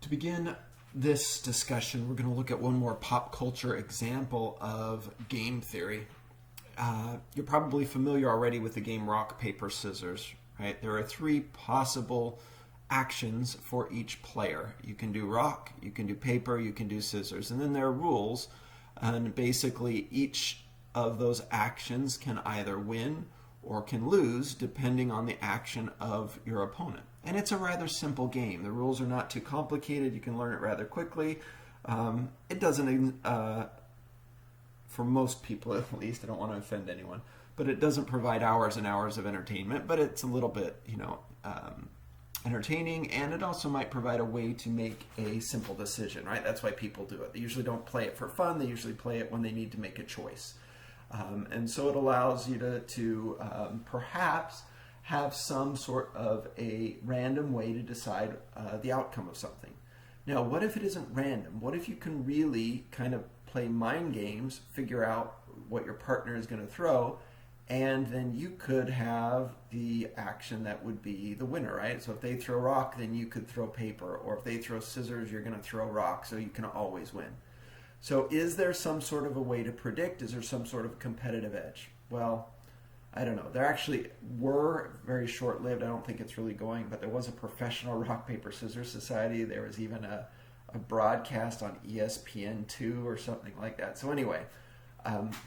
To begin this discussion, we're going to look at one more pop culture example of game theory. You're probably familiar already with the game rock, paper, scissors, right? There are 3 possible actions for each player. You can do rock, you can do paper, you can do scissors, and then there are rules, and basically each of those actions can either win or can lose depending on the action of your opponent. And it's a rather simple game. The rules are not too complicated. You can learn it rather quickly. It doesn't, for most people at least, I don't want to offend anyone, but it doesn't provide hours and hours of entertainment, but it's a little bit, entertaining, and it also might provide a way to make a simple decision, right? That's why people do it. They usually don't play it for fun. They usually play it when they need to make a choice. And so it allows you to perhaps have some sort of a random way to decide the outcome of something. Now, what if it isn't random? What if you can really kind of play mind games, figure out what your partner is going to throw, and then you could have the action that would be the winner, right? So if they throw rock, then you could throw paper, or if they throw scissors, you're going to throw rock, so you can always win. So is there some sort of a way to predict? Is there some sort of competitive edge? Well, I don't know. There actually were very short-lived. I don't think it's really going, but there was a professional rock, paper, scissors society. There was even a broadcast on ESPN2 or something like that. So anyway,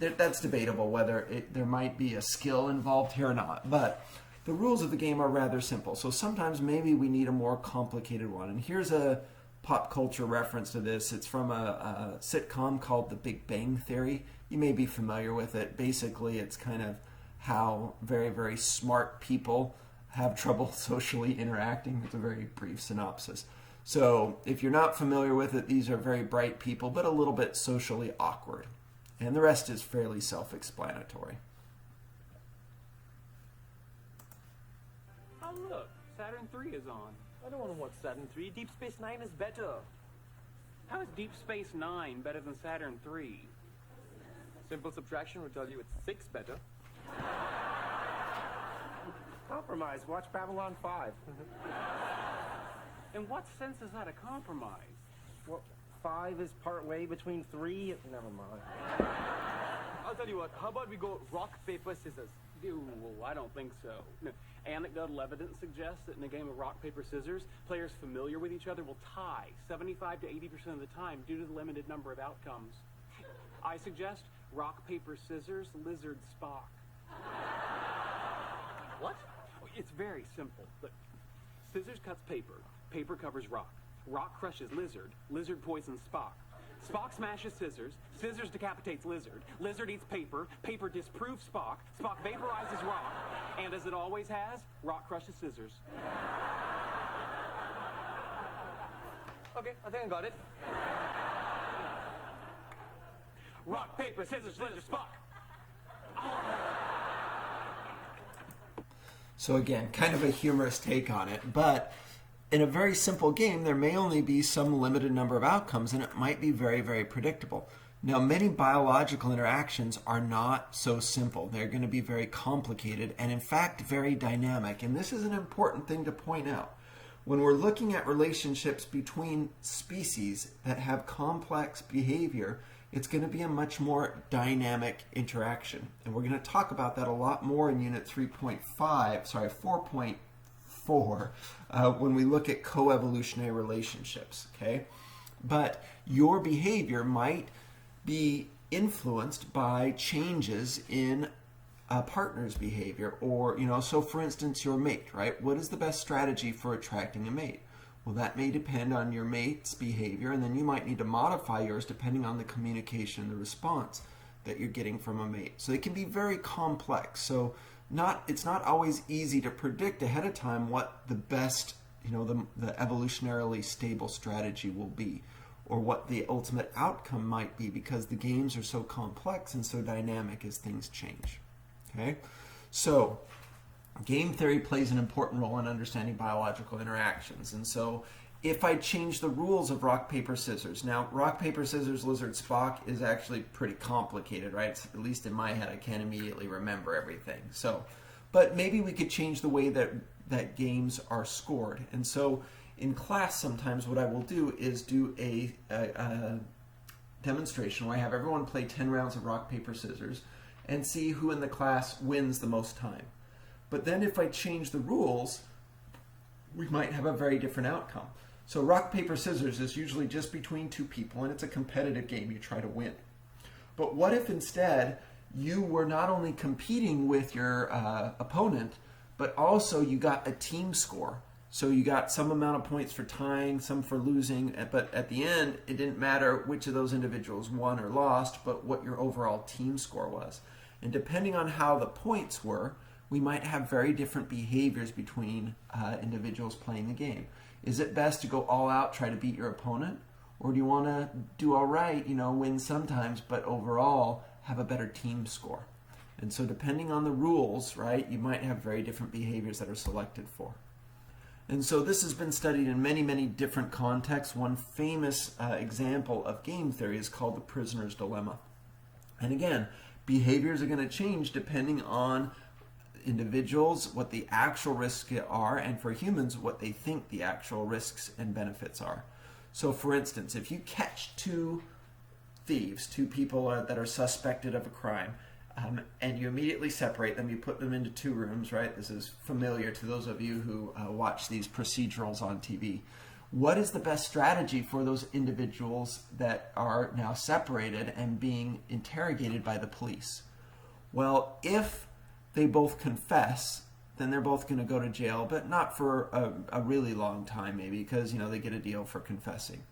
that's debatable whether there might be a skill involved here or not. But the rules of the game are rather simple. So sometimes maybe we need a more complicated one. And here's a pop culture reference to this. It's from a sitcom called The Big Bang Theory. You may be familiar with it. Basically, it's kind of how very, very smart people have trouble socially interacting. It's a very brief synopsis. So if you're not familiar with it, these are very bright people, but a little bit socially awkward. And the rest is fairly self-explanatory. Oh look, Saturn 3 is on. I don't want to watch Saturn 3. Deep Space Nine is better. How is Deep Space Nine better than Saturn 3? Simple subtraction would tell you it's 6 better. Compromise. Watch Babylon 5. In what sense is that a compromise? Well, 5 is part way between 3. Never mind. I'll tell you what, how about we go rock, paper, scissors? Ew, I don't think so. No. Anecdotal evidence suggests that in a game of rock, paper, scissors, players familiar with each other will tie 75 to 80% of the time due to the limited number of outcomes. I suggest rock, paper, scissors, lizard, Spock. What? It's very simple. Look, scissors cuts paper, paper covers rock, rock crushes lizard, lizard poisons Spock. Spock smashes scissors, scissors decapitates lizard, lizard eats paper, paper disproves Spock, Spock vaporizes rock, and as it always has, rock crushes scissors. Okay, I think I got it. Rock, paper, scissors, lizard, Spock. So again, kind of a humorous take on it, but in a very simple game, there may only be some limited number of outcomes, and it might be very, very predictable. Now, many biological interactions are not so simple. They're going to be very complicated and, in fact, very dynamic. And this is an important thing to point out. When we're looking at relationships between species that have complex behavior, it's going to be a much more dynamic interaction. And we're going to talk about that a lot more in Unit 4.4, when we look at coevolutionary relationships, okay? But your behavior might be influenced by changes in a partner's behavior, or, so for instance, your mate, right? What is the best strategy for attracting a mate? Well, that may depend on your mate's behavior, and then you might need to modify yours depending on the communication and the response that you're getting from a mate. So it can be very complex. So it's not always easy to predict ahead of time what the best, the evolutionarily stable strategy will be, or what the ultimate outcome might be, because the games are so complex and so dynamic as things change. Okay? So game theory plays an important role in understanding biological interactions. And so if I change the rules of rock, paper, scissors. Now, rock, paper, scissors, lizard, Spock is actually pretty complicated, right? At least in my head, I can't immediately remember everything. So, but maybe we could change the way that games are scored. And so in class, sometimes what I will do is do a demonstration where I have everyone play 10 rounds of rock, paper, scissors and see who in the class wins the most time. But then if I change the rules, we might have a very different outcome. So rock, paper, scissors is usually just between two people, and it's a competitive game. You try to win. But what if instead you were not only competing with your opponent, but also you got a team score? So you got some amount of points for tying, some for losing, but at the end, it didn't matter which of those individuals won or lost, but what your overall team score was. And depending on how the points were, we might have very different behaviors between individuals playing the game. Is it best to go all out, try to beat your opponent? Or do you want to do all right, win sometimes, but overall have a better team score? And so depending on the rules, right, you might have very different behaviors that are selected for. And so this has been studied in many, many different contexts. One famous example of game theory is called the prisoner's dilemma. And again, behaviors are going to change depending on individuals, what the actual risks are, and for humans, what they think the actual risks and benefits are. So for instance, if you catch two thieves, two people that are suspected of a crime, and you immediately separate them, you put them into two rooms, right? This is familiar to those of you who watch these procedurals on TV. What is the best strategy for those individuals that are now separated and being interrogated by the police? Well, if they both confess, then they're both going to go to jail, but not for a really long time maybe, because they get a deal for confessing.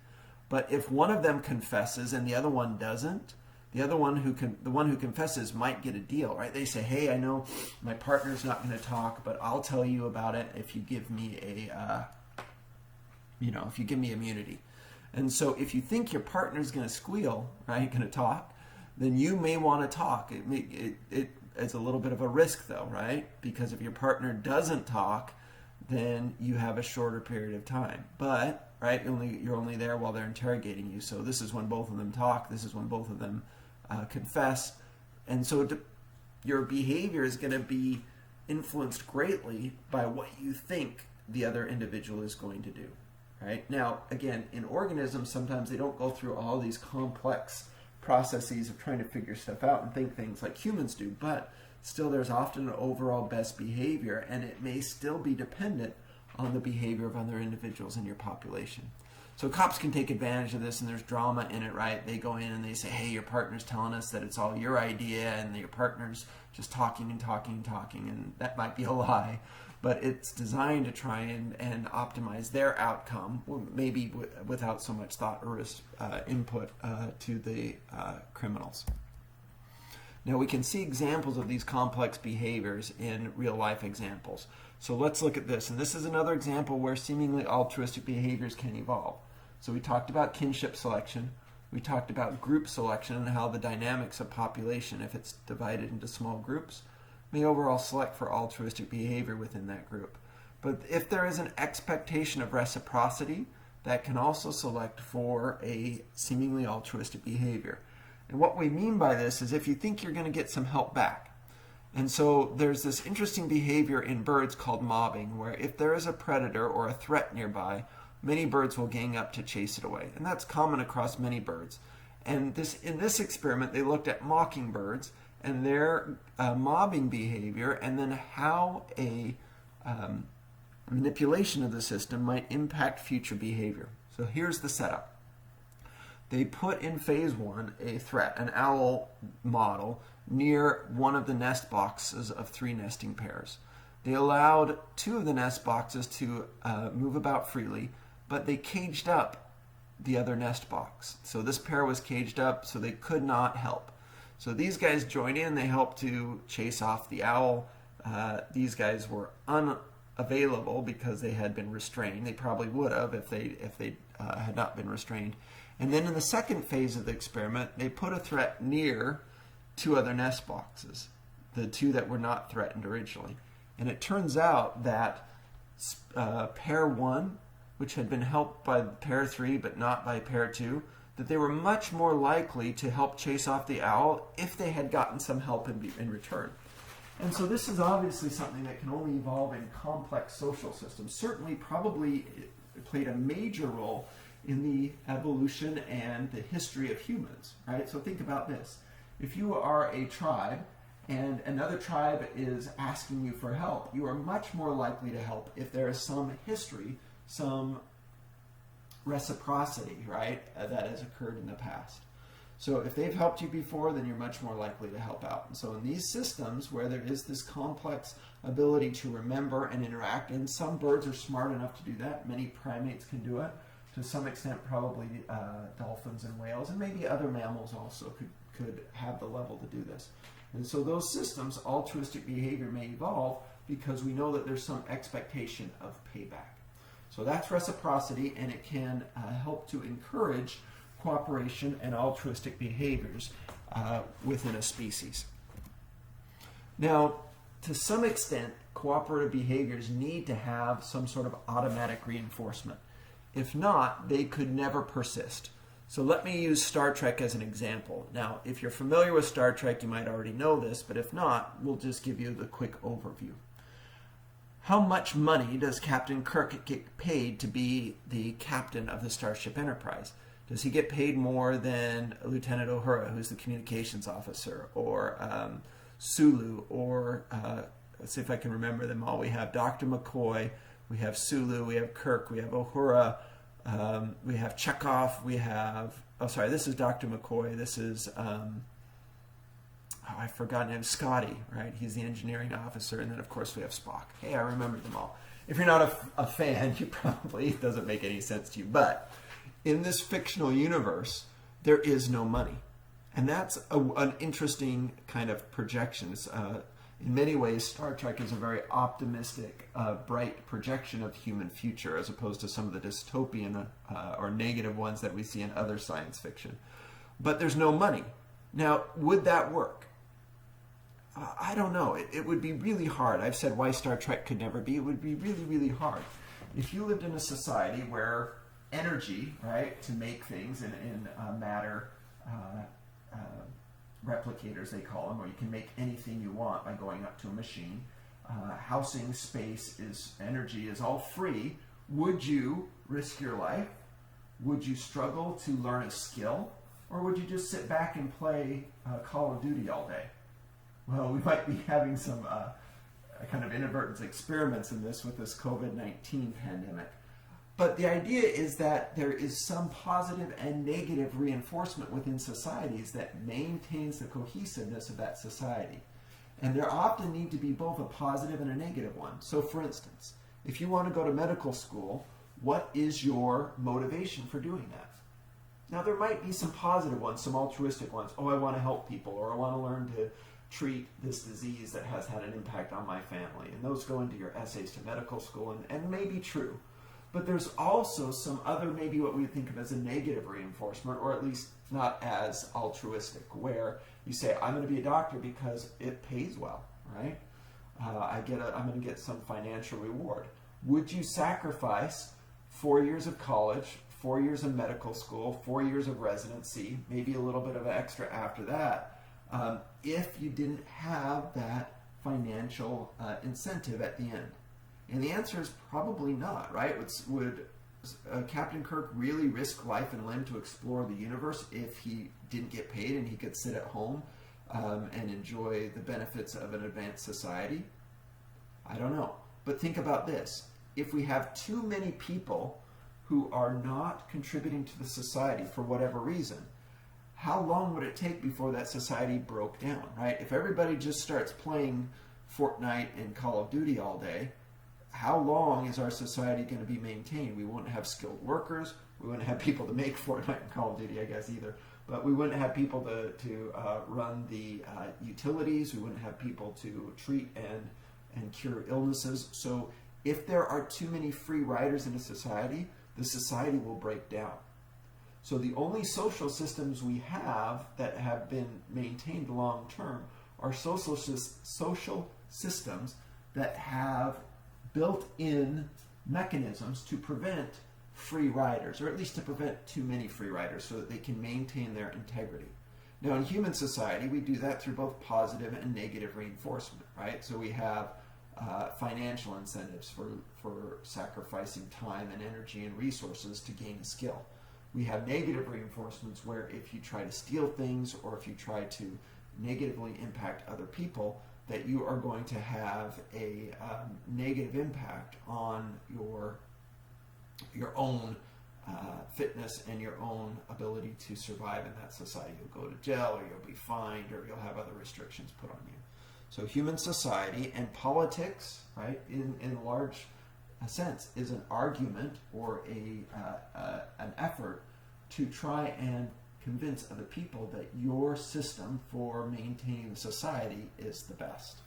But if one of them confesses and the other one doesn't, the one who confesses might get a deal, right? They say, "Hey, I know my partner's not going to talk, but I'll tell you about it if you give me if you give me immunity." And so, if you think your partner's going to squeal, right, going to talk, then you may want to talk. It's a little bit of a risk, though, right? Because if your partner doesn't talk, then you have a shorter period of time. But right, you're only there while they're interrogating you. So this is when both of them talk. This is when both of them confess. And so your behavior is going to be influenced greatly by what you think the other individual is going to do. Right? Now, again, in organisms, sometimes they don't go through all these complex processes of trying to figure stuff out and think things like humans do, but still there's often an overall best behavior, and it may still be dependent on the behavior of other individuals in your population. So cops can take advantage of this, and there's drama in it, right? They go in and they say, "Hey, your partner's telling us that it's all your idea, and your partner's just talking and talking and talking," and that might be a lie, but it's designed to try and optimize their outcome, maybe without so much thought or input to the criminals. Now we can see examples of these complex behaviors in real life examples. So let's look at this. And this is another example where seemingly altruistic behaviors can evolve. So we talked about kinship selection. We talked about group selection and how the dynamics of population, if it's divided into small groups, may overall select for altruistic behavior within that group. But if there is an expectation of reciprocity, that can also select for a seemingly altruistic behavior. And what we mean by this is if you think you're going to get some help back. And so there's this interesting behavior in birds called mobbing, where if there is a predator or a threat nearby, many birds will gang up to chase it away. And that's common across many birds. And in this experiment, they looked at mockingbirds and their mobbing behavior, and then how a manipulation of the system might impact future behavior. So here's the setup. They put in phase one a threat, an owl model, near one of the nest boxes of 3 nesting pairs. They allowed 2 of the nest boxes to move about freely, but they caged up the other nest box. So this pair was caged up, so they could not help. So these guys joined in, they helped to chase off the owl. These guys were unavailable because they had been restrained. They probably would have if they had not been restrained. And then in the second phase of the experiment, they put a threat near 2 other nest boxes, the 2 that were not threatened originally. And it turns out that pair 1, which had been helped by pair 3 but not by pair 2, that they were much more likely to help chase off the owl if they had gotten some help in return. And so this is obviously something that can only evolve in complex social systems. Certainly, probably It played a major role in the evolution and the history of humans, right? So think about this. If you are a tribe and another tribe is asking you for help, you are much more likely to help if there is some history, some reciprocity, right, that has occurred in the past. So if they've helped you before, then you're much more likely to help out. And so in these systems where there is this complex ability to remember and interact, and some birds are smart enough to do that, many primates can do it, to some extent probably dolphins and whales, and maybe other mammals also could have the level to do this. And so those systems, altruistic behavior may evolve because we know that there's some expectation of payback. So that's reciprocity, and it can help to encourage cooperation and altruistic behaviors within a species. Now, to some extent, cooperative behaviors need to have some sort of automatic reinforcement. If not, they could never persist. So let me use Star Trek as an example. Now, if you're familiar with Star Trek, you might already know this, but if not, we'll just give you the quick overview. How much money does Captain Kirk get paid to be the captain of the Starship Enterprise? Does he get paid more than Lieutenant Uhura, who's the communications officer, or Sulu, or let's see if I can remember them all. We have Dr. McCoy, we have Sulu, we have Kirk, we have Uhura, we have Chekhov, we have, this is Dr. McCoy, this is, I forgot him, Scotty, right? He's the engineering officer, and then of course we have Spock. Hey, I remembered them all. If you're not a fan, you probably, it doesn't make any sense to you, but in this fictional universe, there is no money. And that's an interesting kind of projection. In many ways, Star Trek is a very optimistic, bright projection of the human future, as opposed to some of the dystopian or negative ones that we see in other science fiction. But there's no money. Now, would that work? I don't know. It would be really hard. I've said why Star Trek could never be. It would be really, really hard. If you lived in a society where energy, right, to make things in matter replicators, they call them, or you can make anything you want by going up to a machine. Housing, space, energy is all free. Would you risk your life? Would you struggle to learn a skill? Or would you just sit back and play Call of Duty all day? Well, we might be having some kind of inadvertent experiments in this with this COVID-19 pandemic. But the idea is that there is some positive and negative reinforcement within societies that maintains the cohesiveness of that society. And there often need to be both a positive and a negative one. So for instance, if you want to go to medical school, what is your motivation for doing that? Now there might be some positive ones, some altruistic ones. Oh, I want to help people, or I want to learn to treat this disease that has had an impact on my family. And those go into your essays to medical school and may be true. But there's also some other, maybe what we think of as a negative reinforcement, or at least not as altruistic, where you say, I'm going to be a doctor because it pays well, right? I'm going to get some financial reward. Would you sacrifice 4 years of college, 4 years of medical school, 4 years of residency, maybe a little bit of extra after that, if you didn't have that financial incentive at the end? And the answer is probably not, right? Would Captain Kirk really risk life and limb to explore the universe if he didn't get paid and he could sit at home and enjoy the benefits of an advanced society? I don't know. But think about this. If we have too many people who are not contributing to the society for whatever reason, how long would it take before that society broke down, right? If everybody just starts playing Fortnite and Call of Duty all day, how long is our society going to be maintained? We won't have skilled workers. We wouldn't have people to make Fortnite and Call of Duty, I guess, either. But we wouldn't have people to run the utilities. We wouldn't have people to treat and cure illnesses. So if there are too many free riders in a society, the society will break down. So the only social systems we have that have been maintained long term are social systems that have built-in mechanisms to prevent free riders, or at least to prevent too many free riders so that they can maintain their integrity. Now in human society, we do that through both positive and negative reinforcement, right? So we have financial incentives for sacrificing time and energy and resources to gain a skill. We have negative reinforcements where if you try to steal things or if you try to negatively impact other people, that you are going to have a negative impact on your own fitness and your own ability to survive in that society. You'll go to jail, or you'll be fined, or you'll have other restrictions put on you. So human society and politics, right, in large sense, is an argument or an effort to try and convince other people that your system for maintaining society is the best.